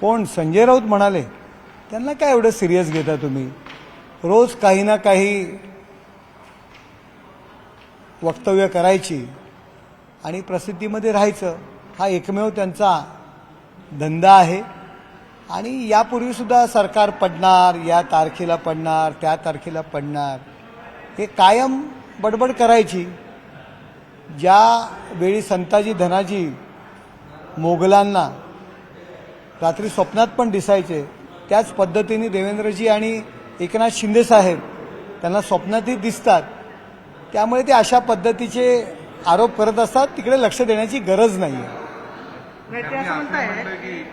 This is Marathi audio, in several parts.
कोण संजय राऊत म्हणाले, त्यांना काय एवढं सिरियस घेता तुम्ही? रोज काही ना काही वक्तव्य करायची आणि प्रसिद्धीमध्ये राहायचं, हा एकमेव त्यांचा धंदा आहे. आणि यापूर्वीसुद्धा सरकार पडणार, या तारखेला पडणार, त्या तारखेला पडणार, हे कायम बडबड करायची. ज्या वेळी संताजी धनाजी मोगलांना रात्री स्वप्नात पण दिसायचे, त्याच पद्धतीने देवेंद्रजी आणि एकनाथ शिंदे साहेब त्यांना स्वप्नातही दिसतात. त्यामुळे ते अशा पद्धतीचे आरोप करत असतात, तिकडे लक्ष देण्याची गरज नाही आहे. ते असं म्हणताय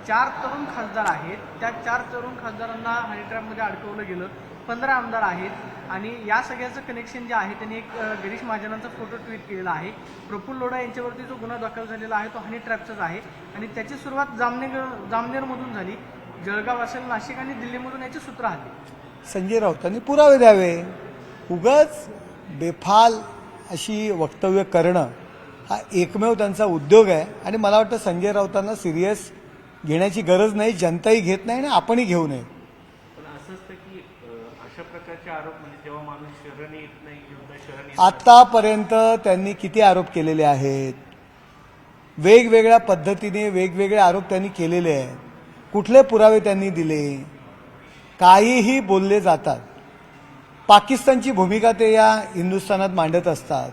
4 तरुण खासदार आहेत, त्या 4 तरुण खासदारांना हनी ट्रॅपमध्ये अडकवलं गेलं. 15 आमदार आहेत आणि या सगळ्याचं कनेक्शन जे आहे त्यांनी एक गिरीश महाजनांचा फोटो ट्विट केलेला आहे. प्रफुल्ल लोढा यांच्यावरती जो गुन्हा दाखल झालेला आहे तो हनी ट्रॅपचाच आहे आणि त्याची सुरुवात जामनेरमधून झाली. जळगाव असेल, नाशिक आणि दिल्लीमधून याची सूत्र आली. संजय राऊतांनी पुरावे द्यावे. उगाच बेफाल अशी वक्तव्य करणं हा एकमेव त्यांचा उद्योग आहे. आणि मला वाटतं संजय राऊतांना सिरियस घेण्याची गरज नाही, जनताही घेत नाही आणि आपणही घेऊ नये. पण असं असतं की अशा प्रकारचे आरोप म्हणजे जेव्हा माणूस शरण येत नाही, आतापर्यंत त्यांनी किती आरोप केलेले आहेत? वेगवेगळ्या पद्धतीने वेगवेगळे आरोप त्यांनी केलेले आहेत. कुठले पुरावे त्यांनी दिले? काहीही बोलले जातात. पाकिस्तानची भूमिका ते या हिंदुस्थानात मांडत असतात.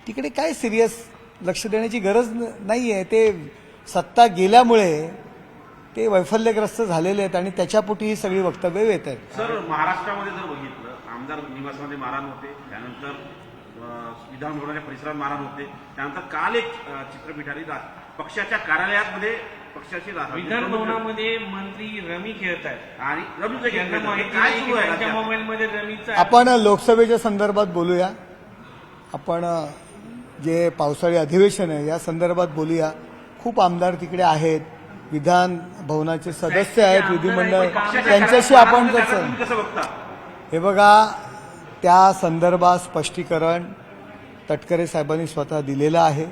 तिकडे काय सिरियस लक्ष देण्याची गरज नाही आहे. ते सत्ता गेल्यामुळे ते वैफल्यग्रस्त झालेले आहेत आणि त्याच्यापोटी ही सगळी वक्तव्य येत आहेत. सर, महाराष्ट्रामध्ये जर बघितलं, आमदार निवासामध्ये मारहाण होते, त्यानंतर विधानभवनाच्या परिसरात मारहाण होते, त्यानंतर काल एक चित्रपीठ आली पक्षाच्या कार्यालयामध्ये पक्षाची विधानभवनामध्ये मंत्री रमी खेळत आहेत आणि काय सुरू आहे मोबाईलमध्ये रमीचं. आपण लोकसभेच्या संदर्भात बोलूया. आपण जे पावसाळी अधिवेशन आहे या संदर्भात बोलूया. खूप आमदार तिकडे आहेत, विधान भवनाचे सदस्य आहेत, विधिमंडळ, त्यांच्याशी आपण कसं बघता? हे बघा, त्या संदर्भात स्पष्टीकरण तटकरे साहेबांनी स्वतः दिलेलं आहे.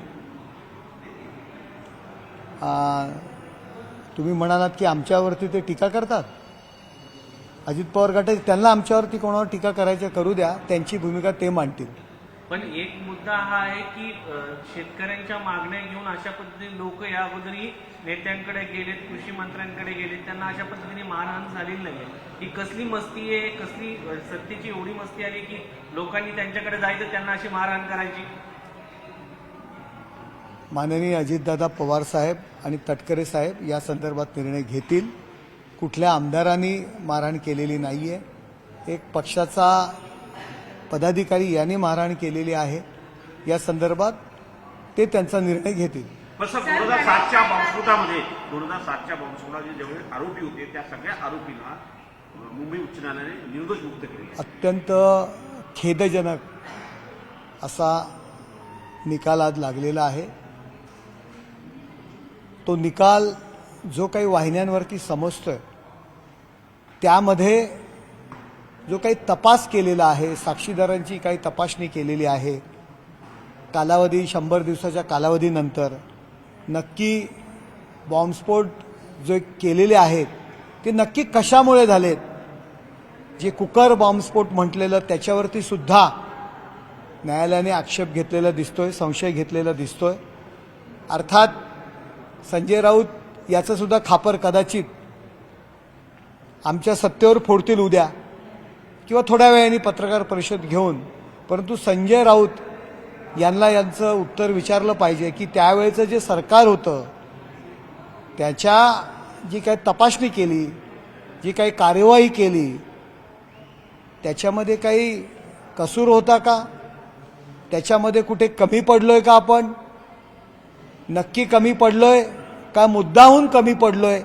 तुम्ही म्हणालात की आमच्यावरती ते टीका करतात. अजित पवार गटाचे त्यांना आमच्यावरती कोणावर टीका करायचं करू द्या, त्यांची भूमिका ते मांडतील. पण एक मुद्दा हा आहे की शेतकऱ्यांच्या मागण्या घेऊन अशा पद्धतीने लोक या अगोदरही नेत्यांकडे गेलेत, कृषी मंत्र्यांकडे गेलेत, त्यांना अशा पद्धतीने मारहाण झालेली नाही. ही कसली मस्ती आहे, कसली सत्तेची एवढी मस्ती आली की लोकांनी त्यांच्याकडे जायचं, त्यांना अशी मारहाण करायची. माननीय अजितदादा पवार साहेब आणि तटकरे साहेब या संदर्भात निर्णय घेतील. कुठल्या आमदारांनी मारहाण केलेली नाहीये. एक पक्षाचा पदाधिकारी यांनी मारहाण केलेली आहे. या संदर्भात ते त्यांचा निर्णय घेतील. 2007च्या बॉम्बस्फोटाचे जेवढे आरोपी होते त्या सगळ्या आरोपींना मुंबई उच्च न्यायालयाने निर्दोष मुक्त केले. अत्यंत खेदजनक असा निकाल आज लागलेला आहे. तो निकाल जो काही वाहिन्यांवरती समजतोय त्यामध्ये जो काही तपास केलेला आहे, साक्षीदारांची काही तपासणी केलेली आहे, कालावधी 100 दिवसाच्या कालावधीनंतर नक्की बॉम्बस्फोट जे केलेले आहेत ते नक्की कशामुळे झालेत, जे कुकर बॉम्बस्फोट म्हटलेलं त्याच्यावरती सुद्धा न्यायालयाने आक्षेप घेतलेला दिसतोय, संशय घेतलेला दिसतोय. अर्थात संजय राऊत याचं सुद्धा खापर कदाचित आमच्या सत्तेवर फोडतील उद्या किंवा थोड्या वेळाने पत्रकार परिषद घेऊन. परंतु संजय राऊत यांना यांचं उत्तर विचारलं पाहिजे की त्यावेळेचं जे सरकार होतं त्याच्या जी काही तपासणी केली, जी काही कार्यवाही केली, त्याच्यामध्ये काही कसूर होता का? त्याच्यामध्ये कुठे कमी पडलोय का? आपण नक्की कमी पडलोय का मुद्दाहून कमी पडलोय?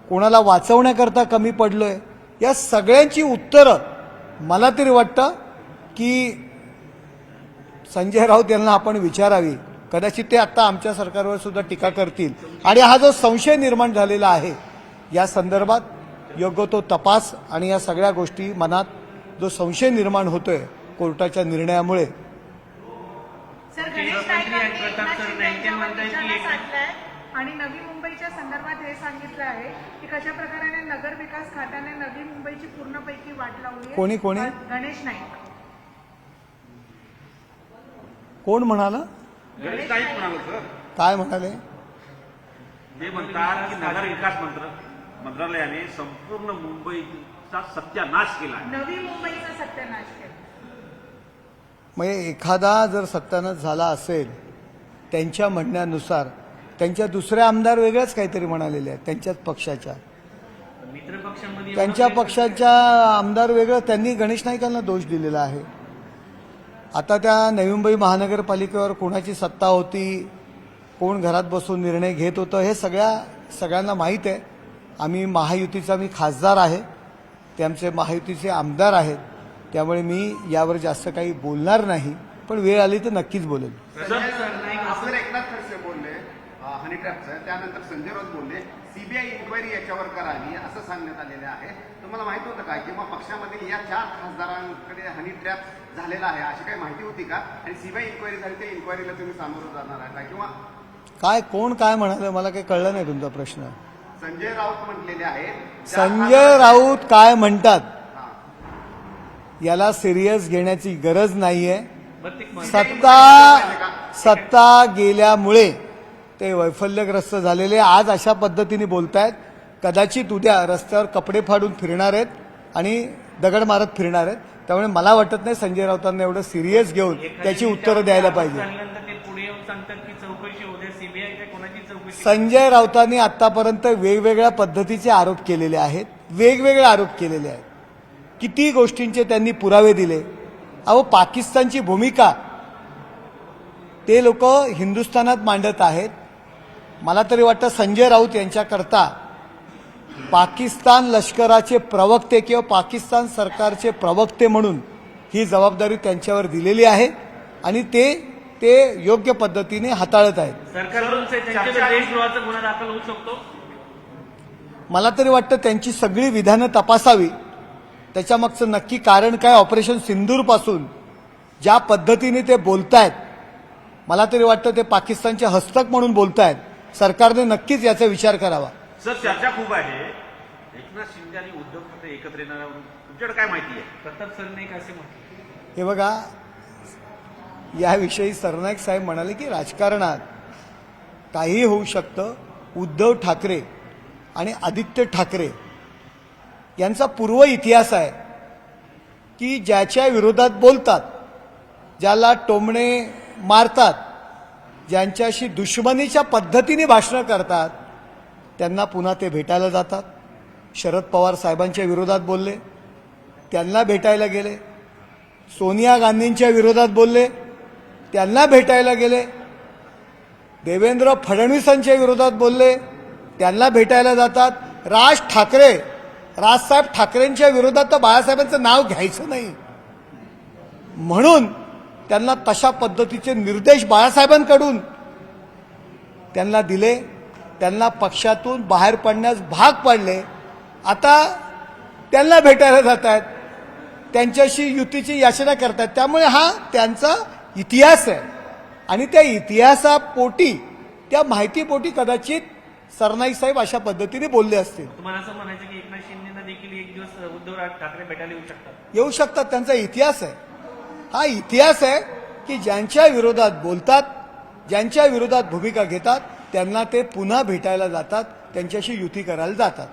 कोणाला वाचवण्याकरता कमी पडलोय? या सगळ्यांची उत्तरं मला तरी वाटतं की संजय राऊत यांना आपण विचारावी. कदाचित ते आता आमच्या सरकारवर सुद्धा टीका करतील आणि हा जो संशय निर्माण झालेला आहे या संदर्भात योग्य तो तपास आणि या सगळ्या गोष्टी मनात जो संशय निर्माण होतोय कोर्टाच्या निर्णयामुळे. आणि नवी मुंबई मुंबईच्या संदर्भात हे सांगितलं आहे की कशा प्रकारे नगर विकास खात्याने नवी मुंबईची पूर्णपैकी वाट लावली आहे. कोणी गणेश नाईक. कोण म्हणाला? गणेश नाईक म्हणालो सर. काय म्हणाले? ते म्हणतात की नगर विकास मंत्रालयाने संपूर्ण मुंबईचा सत्यानाश केला आहे. नवी मुंबईचा सत्यानाश केला. म्हणजे एखादा जर सत्यानाश झाला असेल त्यांच्या म्हणण्यानुसार, त्यांच्या दुसरे आमदार वेगळ्याच काहीतरी म्हणालेले आहेत त्यांच्याच पक्षाच्या, मित्र पक्षांमध्ये त्यांच्या पक्षाच्या आमदार वेगळं, त्यांनी गणेश नाईकांना दोष दिलेला आहे. आता त्या नवी मुंबई महानगरपालिकेवर कोणाची सत्ता होती, कोण घरात बसून निर्णय घेत होतं, हे सगळ्यांना माहीत आहे. आम्ही महायुतीचा, मी खासदार आहे, ते आमचे महायुतीचे आमदार आहेत, त्यामुळे मी यावर जास्त काही बोलणार नाही, पण वेळ आली तर नक्कीच बोलेल. आपल्याला एकनाथ खडसे बोलले हनी ट्रॅपचं, त्यानंतर संजय राऊत बोलले सीबीआय इन्क्वायरी याच्यावर करावी असं सांगण्यात आलेलं आहे. तुम्हाला माहित होतं का किंवा पक्षामधील या 4 खासदारांकडे हनी ट्रॅप झालेला आहे अशी काही माहिती होती का? आणि सीबीआय इन्क्वायरी झाली त्या इन्क्वायरीला तुम्ही सामोरं जाणार आहे का? किंवा काय कोण काय म्हणालं मला काही कळलं नाही तुमचा प्रश्न. संजय राऊत म्हटलेले आहेत. संजय राऊत काय म्हणतात याला सिरियस घेण्याची गरज नाहीये. सत्ता गेल्यामुळे ते वैफल्यग्रस्त झालेले आज अशा पद्धतीने बोलतायत. कदाचित उद्या रस्त्यावर कपडे फाडून फिरणार आहेत आणि दगड मारत फिरणार आहेत. त्यामुळे मला वाटत नाही संजय राऊतांना एवढं सिरियस घेऊन त्याची उत्तरं द्यायला पाहिजे. झाल्यानंतर ते पुढे येऊन सांगतात की चौकशी होऊ दे, सीबीआय कोणाची चौकशी. संजय राऊतांनी आतापर्यंत वेगवेगळ्या पद्धतीचे आरोप केलेले आहेत, वेगवेगळे आरोप केलेले आहेत, किती गोष्टींचे त्यांनी पुरावे दिले. अहो, पाकिस्तानची भूमिका ते लोक हिंदुस्थानात मांडत आहेत. मला तरी वाटतं संजय राऊत यांच्याकरता पाकिस्तान लष्कराचे प्रवक्ते किंवा पाकिस्तान सरकारचे प्रवक्ते म्हणून ही जबाबदारी त्यांच्यावर दिलेली आहे आणि ते योग्य पद्धतीने हाताळत आहेत. सरकारकडून त्यांच्यावर देशद्रोहाचा गुन्हा दाखल होऊ शकतो. मला तरी वाटतं त्यांची सगळी विधानं तपासावी, त्याच्यामागचं नक्की कारण काय. ऑपरेशन सिंदूरपासून ज्या पद्धतीने ते बोलतायत, मला तरी वाटतं ते पाकिस्तानचे हस्तक म्हणून बोलतायत. सरकारने नक्कीच याचा विचार करावा. सर, चर्चा खूप आहे. एकनाथ शिंदे आणि उद्धव ठाकरे एकत्र येणार, तुमच्याकडे काय माहिती आहे? प्रताप सरनाईक असे म्हटले. हे बघा, याविषयी सरनाईक साहेब म्हणाले की राजकारणात काहीही होऊ शकतं. उद्धव ठाकरे आणि आदित्य ठाकरे यांचा पूर्व इतिहास आहे की ज्याच्या विरोधात बोलतात, ज्याला टोमणे मारतात, ज्यांच्याशी दुश्मनीच्या पद्धतीने भाषणं करतात, त्यांना पुन्हा ते भेटायला जातात. शरद पवार साहेबांच्या विरोधात बोलले, त्यांना भेटायला गेले. सोनिया गांधींच्या विरोधात बोलले, त्यांना भेटायला गेले. देवेंद्र फडणवीसांच्या विरोधात बोलले, त्यांना भेटायला जातात. राजसाहेब ठाकरेंच्या विरोधात तर बाळासाहेबांचं नाव घ्यायचं नाही, म्हणून त्यांना तशा पद्धतीचे निर्देश बाळासाहेबांकडून त्यांना दिले. त्यांना पक्षातून बाहेर पडण्यास भाग पाडले. आता त्यांना भेटायला जात आहेत, त्यांच्याशी युतीची याचना करतात. त्यामुळे हा त्यांचा इतिहास आहे आणि त्या इतिहासापोटी, त्या माहितीपोटी कदाचित सरनाईक साहेब अशा पद्धतीने बोलले असतील. तुम्हाला असं म्हणायचं की एकनाथ शिंदेना देखील एक दिवस उद्धव ठाकरे भेटायला येऊ शकतात. त्यांचा इतिहास आहे. हा इतिहास आहे की ज्यांच्या विरोधात बोलतात, ज्यांच्या विरोधात भूमिका घेतात, त्यांना ते पुन्हा भेटायला जातात, त्यांच्याशी युती करायला जातात.